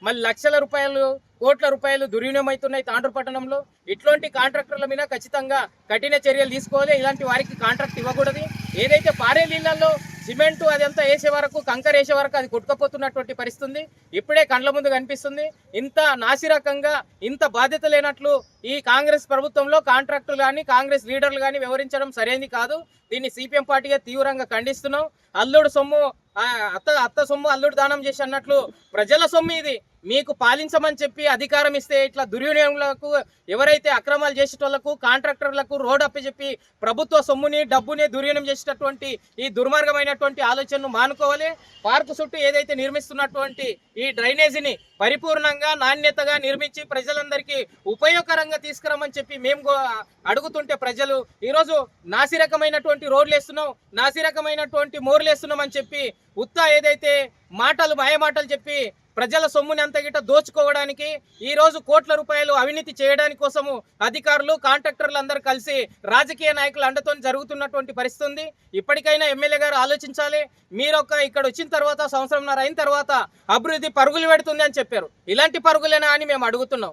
మళ్ళీ లక్షల రూపాయలు కోట్ల రూపాయలు దుర్వినియోగం అవుతున్నాయి తాండ్రు పట్టణంలో. ఇట్లాంటి కాంట్రాక్టర్ల మీద ఖచ్చితంగా కఠిన చర్యలు తీసుకోవాలి. ఇలాంటి వారికి కాంట్రాక్ట్ ఇవ్వకూడదు. ఏదైతే పారే నీళ్ళల్లో సిమెంటు అదంతా వేసే వరకు, కంకర వేసే వరకు అది కొట్టుకపోతున్నటువంటి పరిస్థితి ఇప్పుడే కండ్ల ముందు కనిపిస్తుంది. ఇంత నాసిరకంగా, ఇంత బాధ్యత లేనట్లు ఈ కాంగ్రెస్ ప్రభుత్వంలో కాంట్రాక్టులు కానీ, కాంగ్రెస్ లీడర్లు కానీ వ్యవహరించడం సరైనది కాదు. దీన్ని సిపిఎం పార్టీగా తీవ్రంగా ఖండిస్తున్నాం. అల్లుడు సొమ్ము అత్త సొమ్ము అల్లుడు దానం చేసి అన్నట్లు ప్రజల సొమ్ము ఇది. మీకు పాలించమని చెప్పి అధికారం ఇస్తే ఇట్లా దుర్వినియోగంలకు, ఎవరైతే అక్రమాలు చేసేటోళ్లకు, కాంట్రాక్టర్లకు రోడ్ అప్పచెప్పి ప్రభుత్వ సొమ్ముని, డబ్బుని దుర్వినియోగం చేసేటటువంటి ఈ దుర్మార్గమైనటువంటి ఆలోచనను మానుకోవాలి. పార్కు చుట్టూ ఏదైతే నిర్మిస్తున్నటువంటి ఈ డ్రైనేజీని పరిపూర్ణంగా, నాణ్యతగా నిర్మించి ప్రజలందరికీ ఉపయోగకరంగా తీసుకురమ్మని చెప్పి మేము అడుగుతుంటే, ప్రజలు ఈరోజు నాసిరకమైనటువంటి రోడ్లు వేస్తున్నాం, నాసిరకమైనటువంటి మోర్లు వేస్తున్నాం అని చెప్పి ఏదైతే మాయమాటలు చెప్పి ప్రజల సొమ్ముని అంత గిట్ట దోచుకోవడానికి, ఈ రోజు కోట్ల రూపాయలు అవినీతి చేయడానికి కోసము అధికారులు, కాంట్రాక్టర్లు అందరూ కలిసి రాజకీయ నాయకులు అండతో జరుగుతున్నటువంటి పరిస్థితి ఉంది. ఇప్పటికైనా ఎమ్మెల్యే గారు ఆలోచించాలి. ఇక్కడ వచ్చిన తర్వాత, సంవత్సరంన్నర అయిన తర్వాత అభివృద్ధి పరుగులు పెడుతుంది అని చెప్పారు. ఇలాంటి పరుగులేనా అని మేము అడుగుతున్నాం.